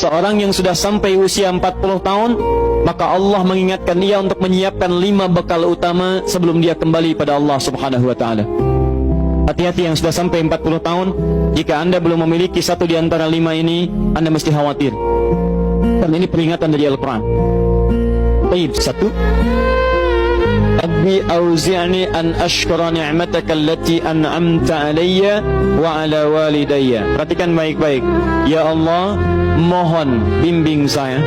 Seorang yang sudah sampai usia 40 tahun, maka Allah mengingatkan dia untuk menyiapkan 5 bekal utama sebelum dia kembali pada Allah Subhanahu wa ta'ala. Hati-hati yang sudah sampai 40 tahun. Jika anda belum memiliki satu di antara 5 ini, anda mesti khawatir, karena ini peringatan dari Al-Quran. Baik, 1. Rabbi auzi'ni an ashkura ni'mataka allati an'amta alayya wa ala walidayya. Perhatikan baik-baik. Ya Allah, mohon bimbing saya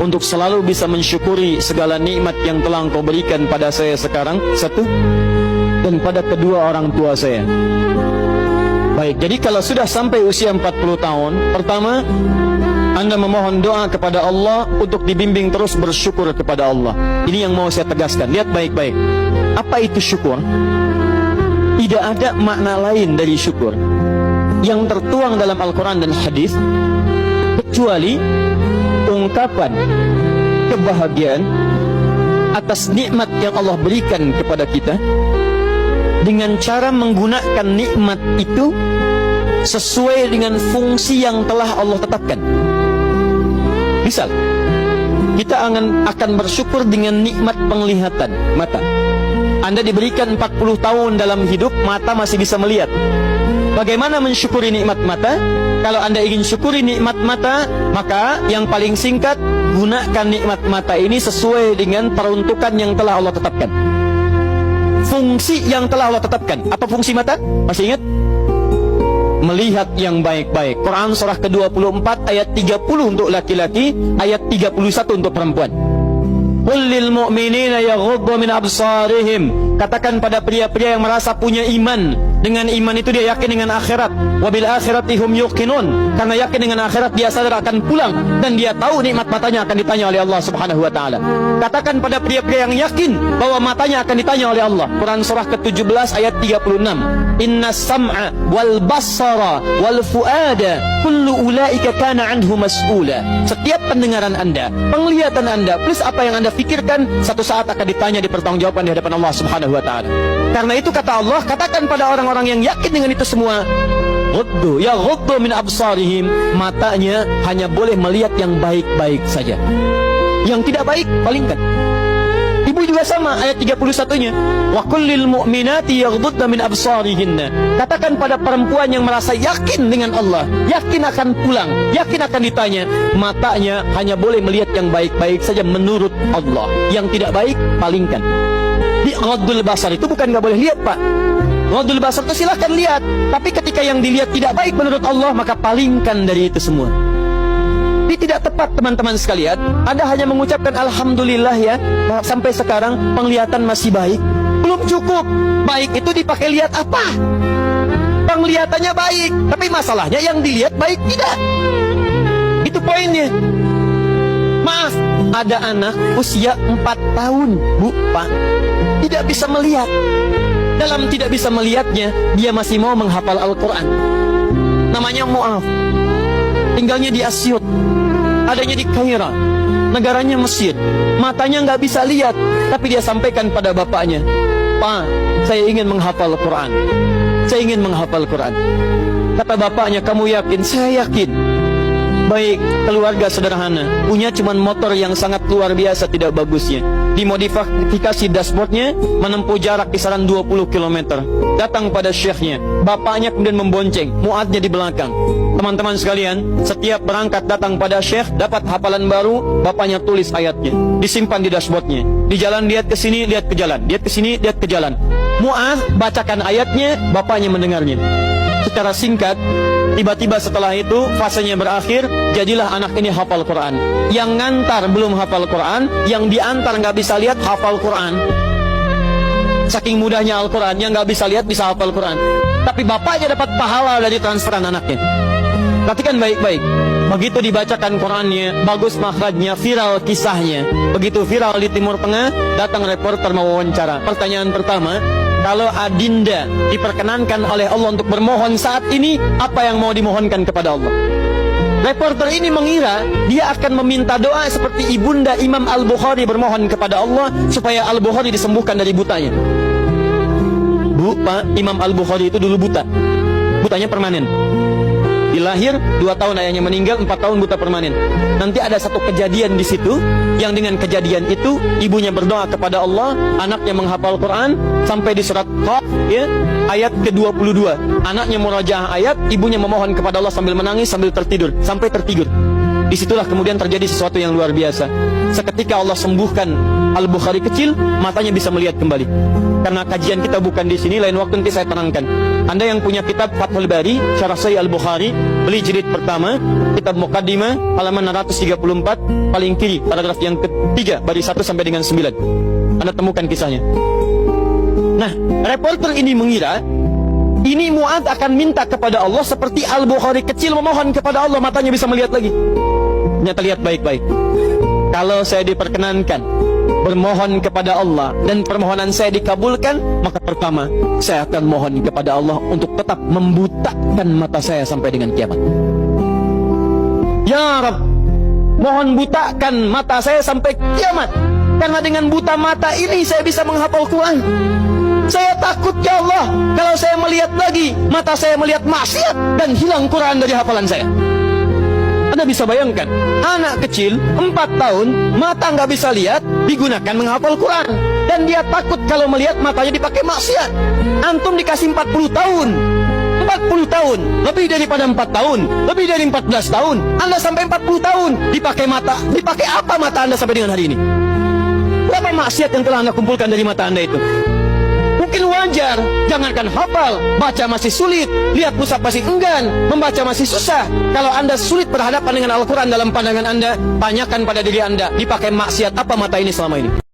untuk selalu bisa mensyukuri segala nikmat yang telah Engkau berikan pada saya sekarang, 1, dan pada kedua orang tua saya. Baik, jadi kalau sudah sampai usia 40 tahun, pertama, anda memohon doa kepada Allah untuk dibimbing terus bersyukur kepada Allah. Ini yang mau saya tegaskan. Lihat baik-baik. Apa itu syukur? Tidak ada makna lain dari syukur yang tertuang dalam Al-Quran dan hadis kecuali ungkapan kebahagiaan atas nikmat yang Allah berikan kepada kita dengan cara menggunakan nikmat itu sesuai dengan fungsi yang telah Allah tetapkan. Misal, kita akan bersyukur dengan nikmat penglihatan mata. Anda diberikan 40 tahun dalam hidup, mata masih bisa melihat. Bagaimana mensyukuri nikmat mata? Kalau Anda ingin syukuri nikmat mata, maka yang paling singkat, gunakan nikmat mata ini sesuai dengan peruntukan yang telah Allah tetapkan. Fungsi yang telah Allah tetapkan. Apa fungsi mata? Masih ingat? Melihat yang baik-baik. Quran surah ke-24 ayat 30 untuk laki-laki, ayat 31 untuk perempuan. Qul lil mu'minina yaghuddu min absarihim. Katakan pada pria-pria yang merasa punya iman. Dengan iman itu dia yakin dengan akhirat. Wabil akhirati hum yuqinun. Karena yakin dengan akhirat dia sadar akan pulang dan dia tahu nikmat matanya akan ditanya oleh Allah Subhanahu wa taala. Katakan pada pria-pria yang yakin bahwa matanya akan ditanya oleh Allah. Quran surah ke-17 ayat 36. Innas sam'a wal basara wal fuada kullu ulaika kana anhu mas'ula. Setiap pendengaran Anda, penglihatan Anda, plus apa yang Anda fikirkan, satu saat akan ditanya, dipertanggungjawabkan di hadapan Allah Subhanahu wa taala. Karena itu kata Allah, katakan pada orang-orang yang yakin dengan itu semua, ghuddu min absarihim, matanya hanya boleh melihat yang baik-baik saja. Yang tidak baik, palingkan. Ibu juga sama, ayat 31-nya. Wa kullil mu'minati yaghdudna min absarihinna. Katakan pada perempuan yang merasa yakin dengan Allah, yakin akan pulang, yakin akan ditanya, matanya hanya boleh melihat yang baik-baik saja menurut Allah. Yang tidak baik, palingkan. Di ghaddul basar itu bukan nggak boleh lihat, Pak. Ghaddul basar itu silahkan lihat, tapi ketika yang dilihat tidak baik menurut Allah, maka palingkan dari itu semua. Ini tidak tepat, teman-teman sekalian. Anda hanya mengucapkan alhamdulillah ya, sampai sekarang penglihatan masih baik. Belum cukup. Baik itu dipakai lihat apa? Penglihatannya baik, tapi masalahnya yang dilihat baik tidak. Itu poinnya. Maaf, ada anak usia 4 tahun, Bu, Pak, tidak bisa melihat. Dalam tidak bisa melihatnya, dia masih mau menghafal Al-Quran. Namanya Mu'af. Tinggalnya di Asyut, adanya di Kaira, negaranya Mesir. Matanya nggak bisa lihat, tapi dia sampaikan pada bapaknya, Pak, saya ingin menghafal Quran. Saya ingin menghafal Quran. Kata bapaknya, kamu yakin? Saya yakin. Baik, keluarga sederhana, punya cuman motor yang sangat luar biasa tidak bagusnya. Dimodifikasi dashboardnya, menempuh jarak kisaran 20 km. Datang pada syekhnya, bapaknya kemudian membonceng, muadnya di belakang. Teman-teman sekalian, setiap berangkat datang pada syekh, dapat hafalan baru, bapaknya tulis ayatnya, disimpan di dashboardnya. Di jalan lihat ke sini, lihat ke jalan, lihat ke sini, lihat ke jalan. Mu'az bacakan ayatnya, bapaknya mendengarnya. Secara singkat, tiba-tiba setelah itu fasenya berakhir, jadilah anak ini hafal Quran. Yang ngantar belum hafal Quran, yang diantar nggak bisa lihat hafal Quran. Saking mudahnya Al-Quran, yang nggak bisa lihat bisa hafal Quran. Tapi bapaknya dapat pahala dari transferan anaknya. Perhatikan baik-baik. Begitu dibacakan Qurannya, bagus makhrajnya, viral kisahnya. Begitu viral di Timur Tengah, datang reporter mewawancara. Pertanyaan pertama, kalau Adinda diperkenankan oleh Allah untuk bermohon saat ini, apa yang mau dimohonkan kepada Allah? Reporter ini mengira dia akan meminta doa seperti ibunda Imam Al-Bukhari bermohon kepada Allah supaya Al-Bukhari disembuhkan dari butanya. Bu, Pak, Imam Al-Bukhari itu dulu buta. Butanya permanen. Dilahir 2 tahun ayahnya meninggal, 4 tahun buta permanen. Nanti ada satu kejadian di situ, yang dengan kejadian itu ibunya berdoa kepada Allah, anaknya menghafal Quran sampai di surat Qaf, ya, ayat ke-22. Anaknya murajaah ayat, ibunya memohon kepada Allah sambil menangis, sambil tertidur, sampai tertidur. Disitulah kemudian terjadi sesuatu yang luar biasa. Seketika Allah sembuhkan Al-Bukhari kecil, matanya bisa melihat kembali. Karena kajian kita bukan di sini, lain waktu nanti saya terangkan. Anda yang punya kitab Fathul Bari, Syarah Sahih Al-Bukhari, beli jilid pertama, kitab Muqaddimah, halaman 634, paling kiri, paragraf yang ketiga, baris 1 sampai dengan 9. Anda temukan kisahnya. Nah, reporter ini mengira ini Mu'adz akan minta kepada Allah seperti Al-Bukhari kecil memohon kepada Allah, matanya bisa melihat lagi. Ternyata lihat baik-baik. Kalau saya diperkenankan bermohon kepada Allah dan permohonan saya dikabulkan, maka pertama saya akan mohon kepada Allah untuk tetap membutakan mata saya sampai dengan kiamat. Ya Rabb, mohon butakan mata saya sampai kiamat, karena dengan buta mata ini saya bisa menghafal Quran. Saya takut ya Allah, kalau saya melihat lagi, mata saya melihat maksiat dan hilang Quran dari hafalan saya. Anda bisa bayangkan, anak kecil 4 tahun, mata nggak bisa lihat, digunakan menghafal Quran. Dan dia takut kalau melihat matanya dipakai maksiat. Antum dikasih 40 tahun, 40 tahun, lebih daripada 4 tahun, lebih dari 14 tahun, Anda sampai 40 tahun, dipakai mata, dipakai apa mata Anda sampai dengan hari ini? Berapa maksiat yang telah Anda kumpulkan dari mata Anda itu? Mungkin wajar, jangankan hafal, baca masih sulit, lihat mushaf masih enggan, membaca masih susah. Kalau Anda sulit berhadapan dengan Al-Quran dalam pandangan Anda, tanyakan pada diri Anda, dipakai maksiat apa mata ini selama ini?